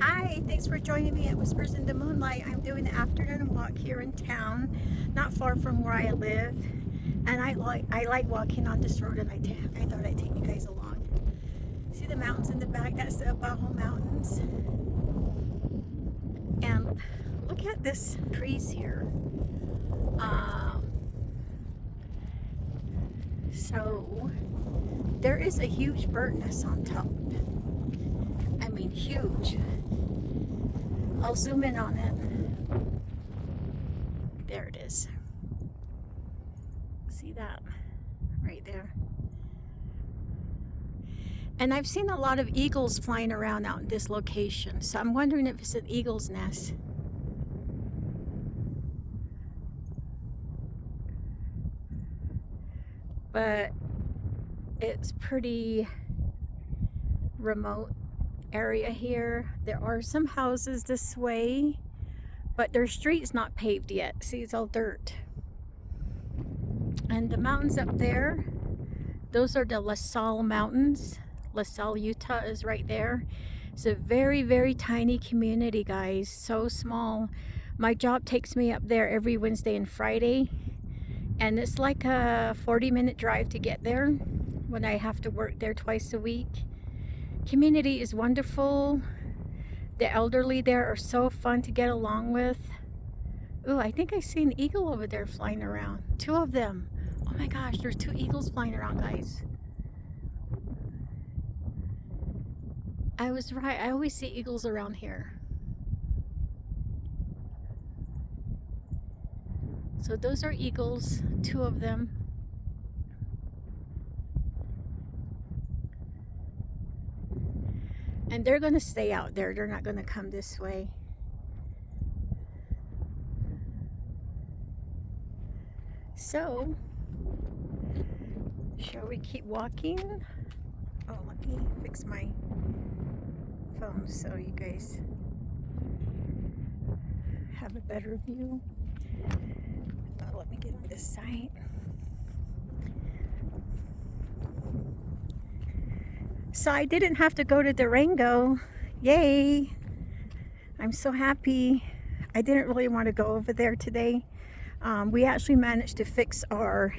Hi, thanks for joining me at Whispers in the Moonlight. I'm doing an afternoon walk here in town, not far from where I live. And I like walking on this road, and I thought I'd take you guys along. See the mountains in the back? That's the Abajo Mountains. And look at this trees here. So there is a huge bird nest on top. I mean, huge. I'll zoom in on it. There it is. See that right there? And I've seen a lot of eagles flying around out in this location, so I'm wondering if it's an eagle's nest. But it's pretty remote area here. There are some houses this way, but their street's not paved yet. See, it's all dirt. And the mountains up there, those are the La Salle Mountains. La Salle, Utah is right there. It's a very, very tiny community, guys. So small. My job takes me up there every Wednesday and Friday, and it's like a 40-minute drive to get there when I have to work there twice a week. Community is wonderful. The elderly there are so fun to get along with. Ooh, I think I see an eagle over there flying around. Two of them. Oh my gosh, there's two eagles flying around, guys. I was right. I always see eagles around here. So those are eagles, two of them. And they're going to stay out there. They're not going to come this way. So, shall we keep walking? Oh, let me fix my phone so you guys have a better view. Let me get on this side. So I didn't have to go to Durango. Yay! I'm so happy. I didn't really want to go over there today. We actually managed to fix our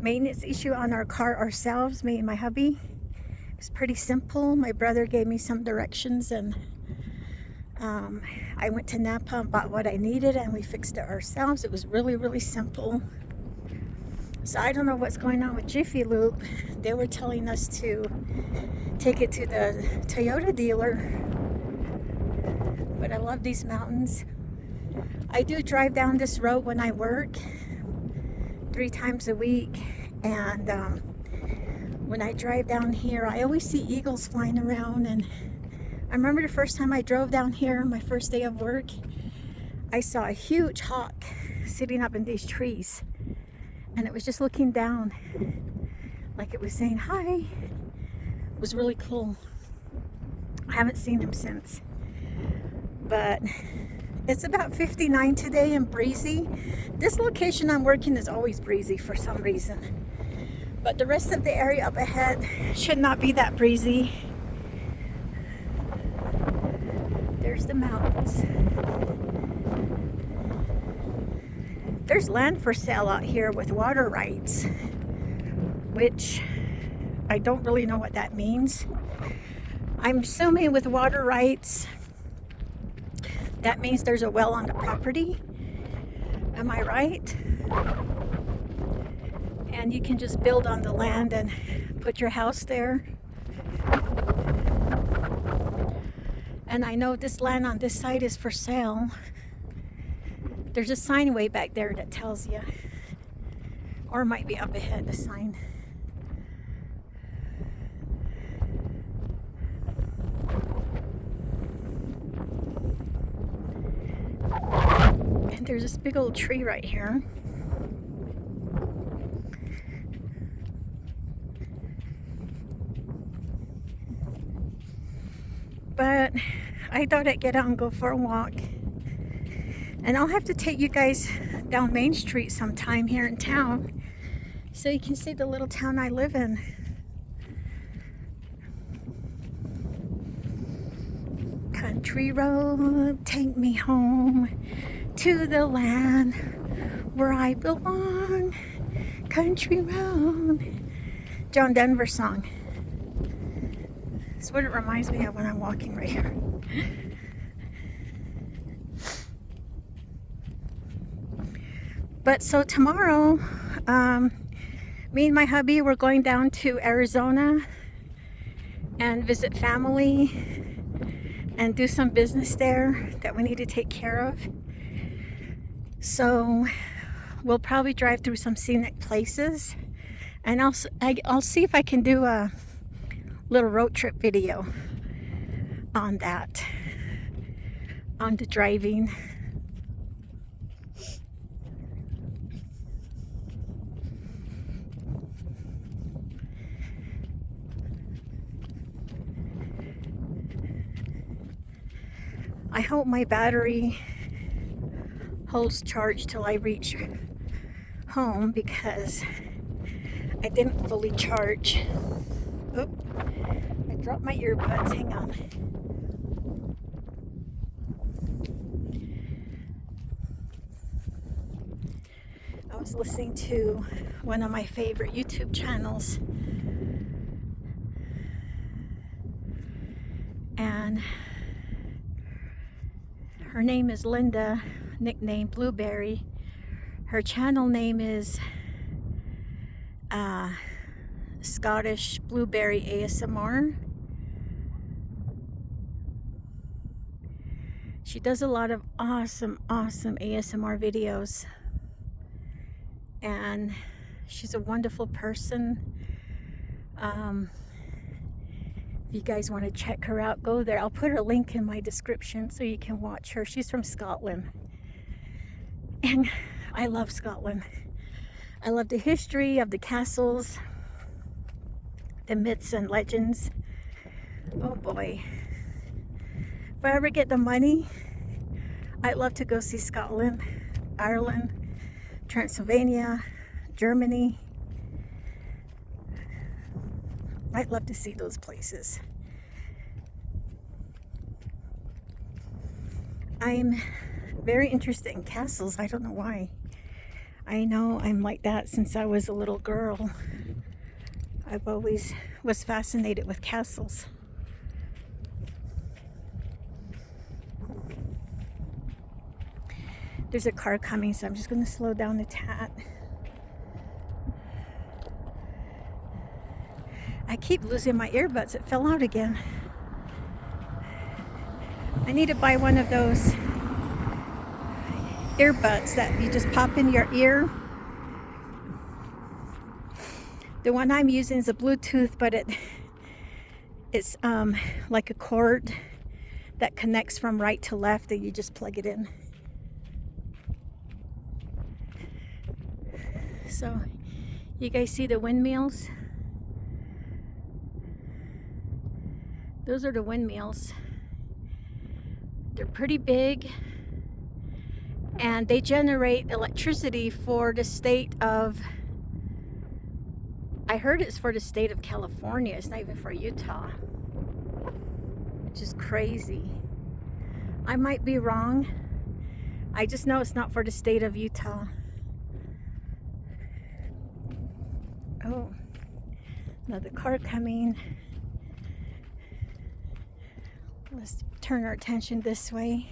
maintenance issue on our car ourselves, me and my hubby. It's pretty simple. My brother gave me some directions, and I went to Napa and bought what I needed, and we fixed it ourselves. It was really, really simple. So I don't know what's going on with Jiffy Lube. They were telling us to take it to the Toyota dealer. But I love these mountains. I do drive down this road when I work 3 times a week. And when I drive down here, I always see eagles flying around. And I remember the first time I drove down here, my first day of work, I saw a huge hawk sitting up in these trees. And it was just looking down like it was saying hi. It was really cool. I haven't seen him since. But it's about 59 today and breezy. This location I'm working is always breezy for some reason. But the rest of the area up ahead should not be that breezy. There's the mountains. There's land for sale out here with water rights, which I don't really know what that means. I'm assuming with water rights, that means there's a well on the property. Am I right? And you can just build on the land and put your house there. And I know this land on this side is for sale. There's a sign way back there that tells you. Or it might be up ahead, the sign. And there's this big old tree right here. But I thought I'd get out and go for a walk. And I'll have to take you guys down Main Street sometime here in town so you can see the little town I live in. Country road, take me home to the land where I belong. Country road. John Denver song. That's what it reminds me of when I'm walking right here. But so tomorrow, me and my hubby, we're going down to Arizona and visit family and do some business there that we need to take care of. So we'll probably drive through some scenic places, and I'll see if I can do a little road trip video on that, on the driving. I hope my battery holds charge till I reach home, because I didn't fully charge. Oop, I dropped my earbuds, hang on. I was listening to one of my favorite YouTube channels, and her name is Linda, nicknamed Blueberry. Her channel name is Scottish Blueberry ASMR. She does a lot of awesome ASMR videos, and she's a wonderful person. If you guys want to check her out, go there. I'll put her link in my description so you can watch her. She's from Scotland, and I love Scotland. I love the history of the castles, the myths and legends. Oh boy. If I ever get the money, I'd love to go see Scotland, Ireland, Transylvania, Germany. I'd love to see those places. I'm very interested in castles. I don't know why. I know I'm like that since I was a little girl. I've always was fascinated with castles. There's a car coming, so I'm just going to slow down a tad. I keep losing my earbuds. It fell out again. I need to buy one of those earbuds that you just pop in your ear. The one I'm using is a Bluetooth, but it's like a cord that connects from right to left, and you just plug it in. So you guys see the windmills? Those are the windmills. They're pretty big, and they generate electricity for the state of, I heard it's for the state of California. It's not even for Utah, which is crazy. I might be wrong. I just know it's not for the state of Utah. Oh, another car coming. Let's turn our attention this way.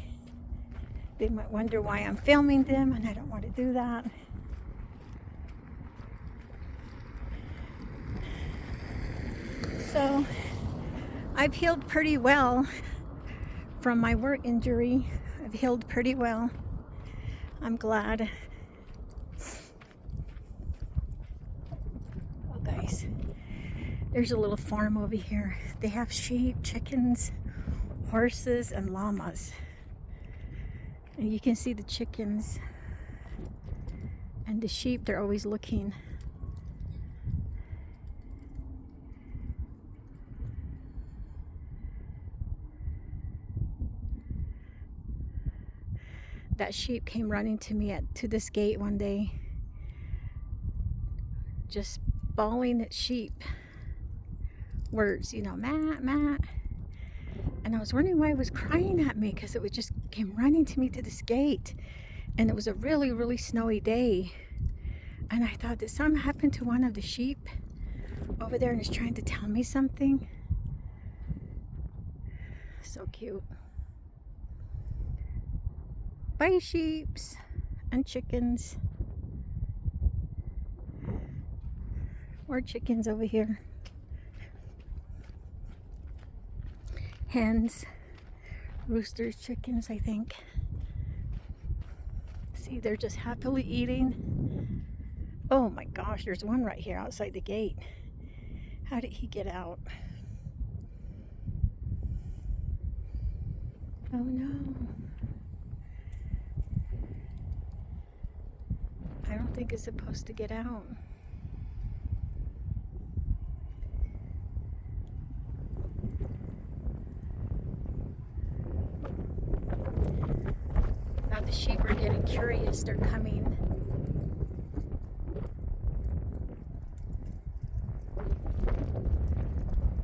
They might wonder why I'm filming them, and I don't want to do that. So I've healed pretty well from my work injury. I've healed pretty well. I'm glad. Oh guys, there's a little farm over here. They have sheep, chickens, horses, and llamas. And you can see the chickens and the sheep. They're always looking. That sheep came running to me to this gate one day, just bawling at sheep words, you know, mat, mat. And I was wondering why it was crying at me, because it was just came running to me to this gate. And it was a really, really snowy day. And I thought, did something happen to one of the sheep over there and is trying to tell me something? So cute. Bye, sheeps and chickens. More chickens over here. Hens, roosters, chickens, I think. See, they're just happily eating. Oh my gosh, there's one right here outside the gate. How did he get out? Oh no. I don't think it's supposed to get out. Now the sheep are getting curious. They're coming.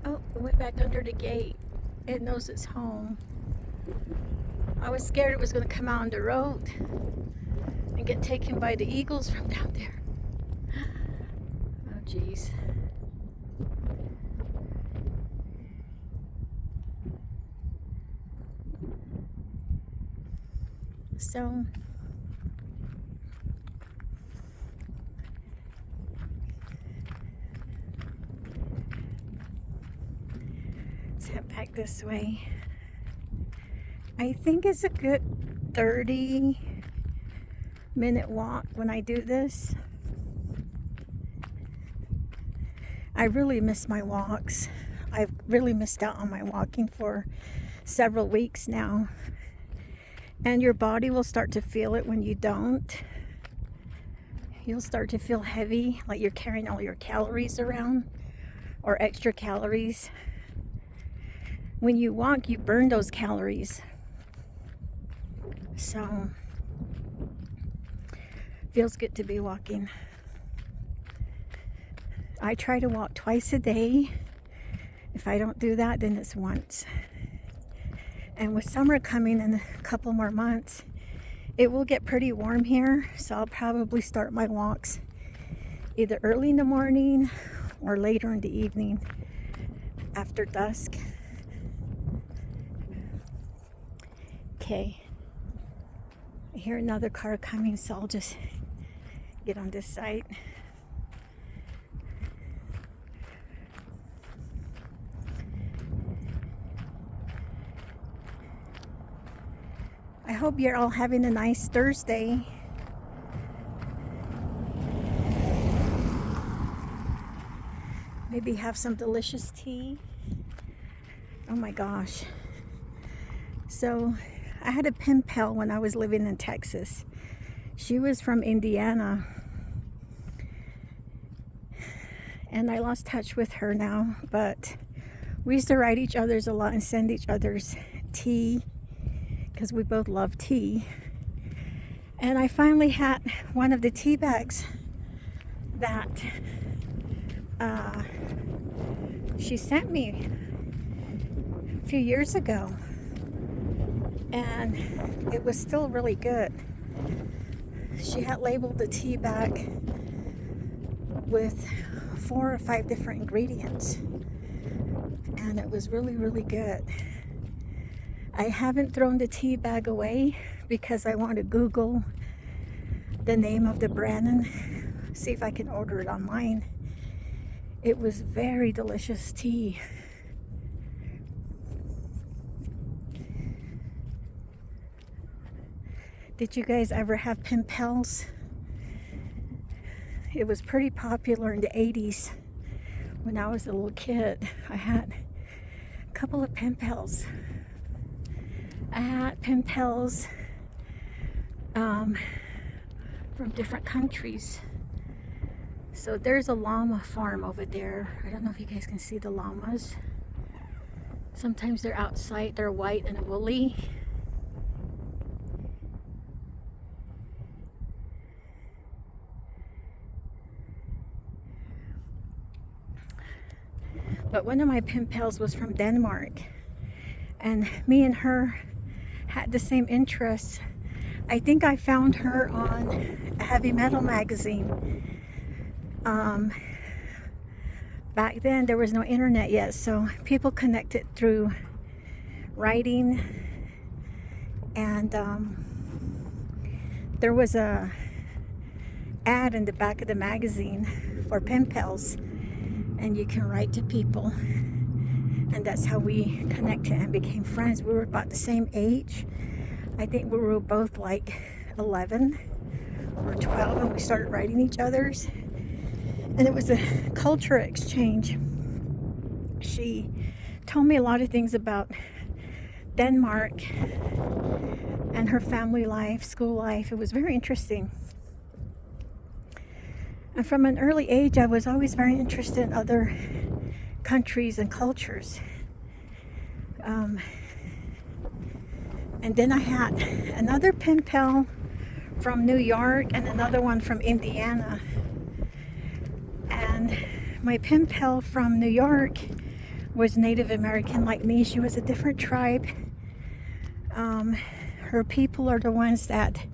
Oh, it went back under the gate. It knows it's home. I was scared it was going to come out on the road and get taken by the eagles from down there. Oh, geez. So, let's head back this way. I think it's a good 30-minute walk when I do this. I really miss my walks. I've really missed out on my walking for several weeks now. And your body will start to feel it when you don't. You'll start to feel heavy, like you're carrying all your calories around, or extra calories. When you walk, you burn those calories. So, feels good to be walking. I try to walk twice a day. If I don't do that, then it's once. And with summer coming in a couple more months, it will get pretty warm here. So I'll probably start my walks either early in the morning or later in the evening after dusk. Okay. I hear another car coming, so I'll just get on this side. I hope you're all having a nice Thursday. Maybe have some delicious tea. Oh my gosh. So I had a pen pal when I was living in Texas. She was from Indiana. And I lost touch with her now, but we used to write each other's a lot and send each other's tea because we both love tea. And I finally had one of the tea bags that she sent me a few years ago, and it was still really good. She had labeled the tea bag with 4 or 5 different ingredients, and it was really, really good. I haven't thrown the tea bag away because I want to Google the name of the brand and see if I can order it online. It was very delicious tea. Did you guys ever have pen pals? It was pretty popular in the 80s when I was a little kid. I had a couple of pen pals. I had pen pals from different countries. So there's a llama farm over there. I don't know if you guys can see the llamas. Sometimes they're outside, they're white and woolly. But one of my pen pals was from Denmark. and me and her had the same interests. I think I found her on a heavy metal magazine. Back then there was no internet yet, so people connected through writing, and there was a ad in the back of the magazine for penpals, and you can write to people, and that's how we connected and became friends. We were about the same age. I think we were both like 11 or 12, and we started writing each other's, and it was a culture exchange. She told me a lot of things about Denmark and her family life, school life. It was very interesting. And from an early age, I was always very interested in other countries and cultures. And then I had another pen pal from New York and another one from Indiana. And my pen pal from New York was Native American like me. She was a different tribe. Her people are the ones that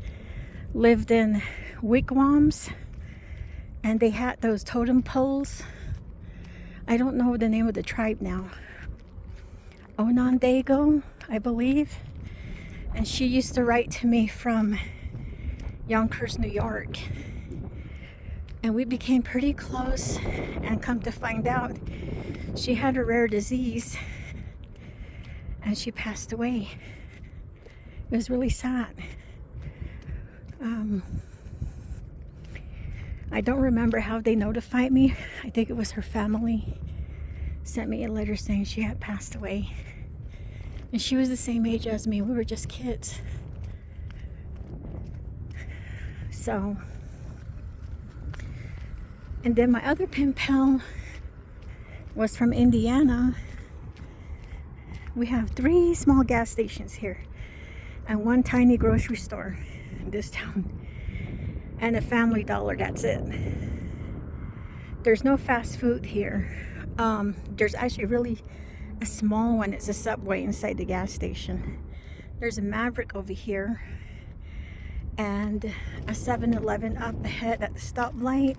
lived in wigwams, and they had those totem poles. I don't know the name of the tribe now. Onondaga, I believe. And she used to write to me from Yonkers, New York. And we became pretty close, and come to find out, she had a rare disease and she passed away. It was really sad. I don't remember how they notified me. I think it was her family sent me a letter saying she had passed away. And she was the same age as me. We were just kids. So, and then my other pen pal was from Indiana. We have 3 small gas stations here and 1 tiny grocery store in this town, and a Family Dollar. That's it. There's no fast food here. There's actually really a small one. It's a Subway inside the gas station. There's a Maverick over here, and a 7-Eleven up ahead at the stoplight,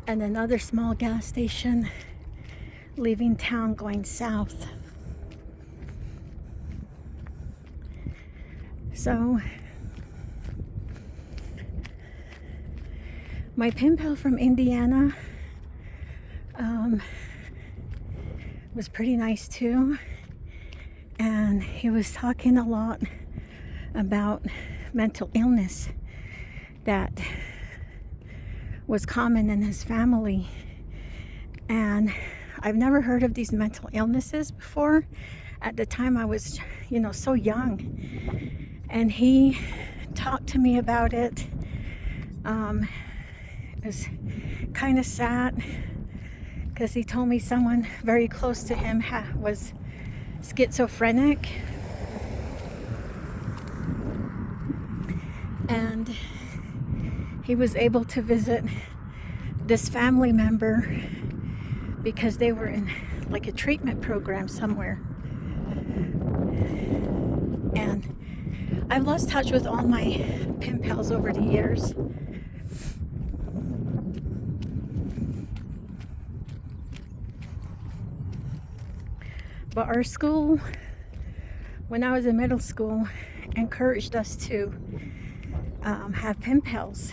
and another small gas station leaving town going south. So my pen pal from Indiana was pretty nice too, and he was talking a lot about mental illness that was common in his family. And I've never heard of these mental illnesses before. At the time I was, so young, and he talked to me about it. It was kind of sad because he told me someone very close to him was schizophrenic, and he was able to visit this family member because they were in like a treatment program somewhere. And I've lost touch with all my pen pals over the years. But our school, when I was in middle school, encouraged us to have pen pals.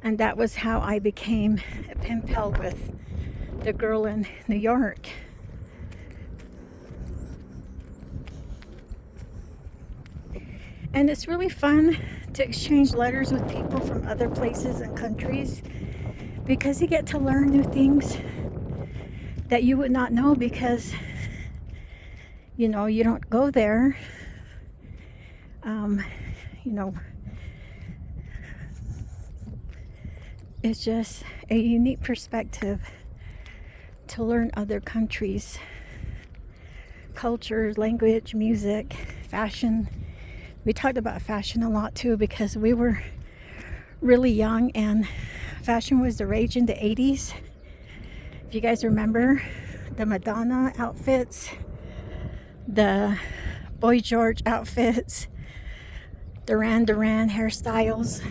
And that was how I became a pen pal with the girl in New York. And it's really fun to exchange letters with people from other places and countries, because you get to learn new things that you would not know because, you don't go there. It's just a unique perspective to learn other countries' cultures, language, music, fashion. We talked about fashion a lot too because we were really young and fashion was the rage in the 80s. If you guys remember the Madonna outfits, the Boy George outfits, Duran Duran hairstyles,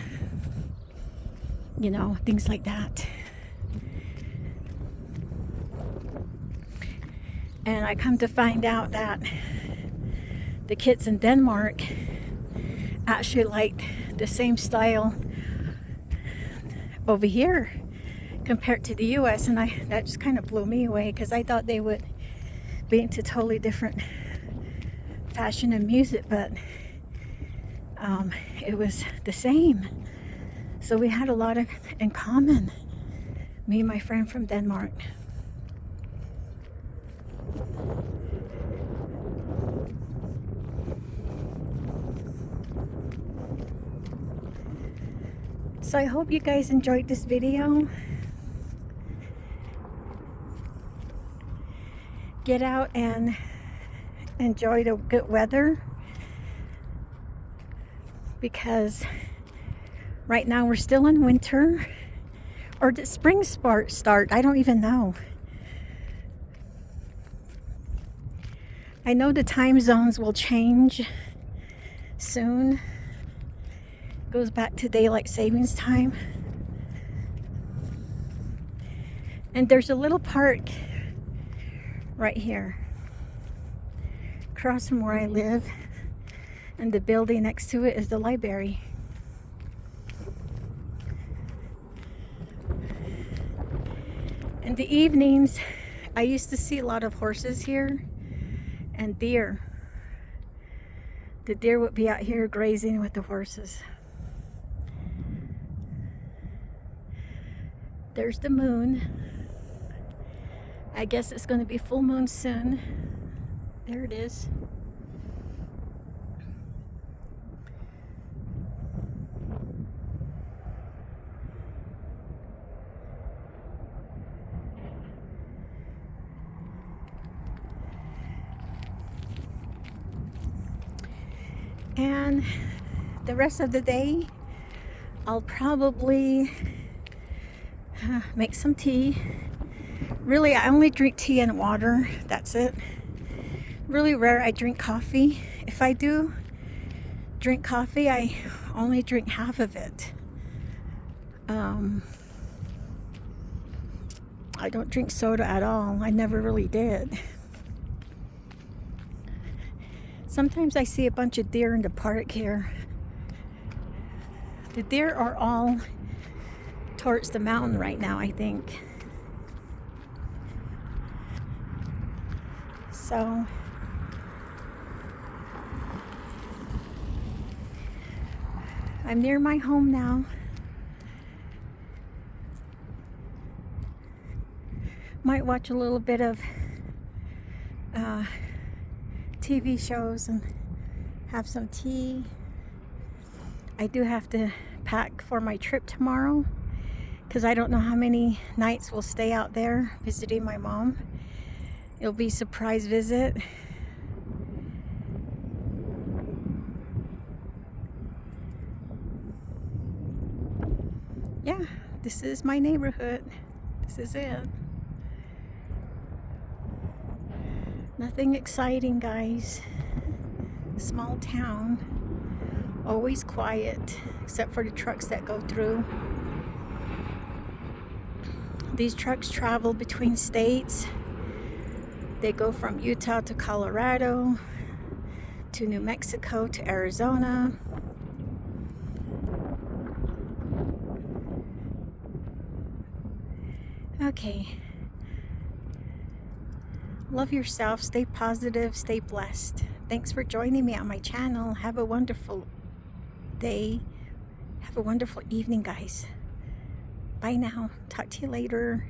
you know, things like that. And I come to find out that the kids in Denmark actually liked the same style over here compared to the US, and that just kind of blew me away, because I thought they would be into totally different fashion and music, but it was the same. So we had a lot in common, me and my friend from Denmark. So I hope you guys enjoyed this video. Get out and enjoy the good weather, because right now we're still in winter, or did spring start? I don't even know. I know the time zones will change soon. Goes back to daylight savings time. And there's a little park right here across from where I live, and the building next to it is the library. In the evenings, I used to see a lot of horses here and deer. The deer would be out here grazing with the horses. There's the moon. I guess it's going to be full moon soon. There it is. And the rest of the day, I'll probably make some tea. Really, I only drink tea and water. That's it. Really rare I drink coffee. If I do drink coffee, I only drink half of it. I don't drink soda at all. I never really did. Sometimes I see a bunch of deer in the park here. The deer are all towards the mountain right now, I think. So I'm near my home now. Might watch a little bit of TV shows and have some tea. I do have to pack for my trip tomorrow, because I don't know how many nights we'll stay out there visiting my mom. It'll be a surprise visit. Yeah, this is my neighborhood. This is it. Nothing exciting, guys. Small town. Always quiet, except for the trucks that go through. These trucks travel between states. They go from Utah to Colorado, to New Mexico, to Arizona. Okay. Love yourself, stay positive, stay blessed. Thanks for joining me on my channel. Have a wonderful day. Have a wonderful evening, guys. Bye now. Talk to you later.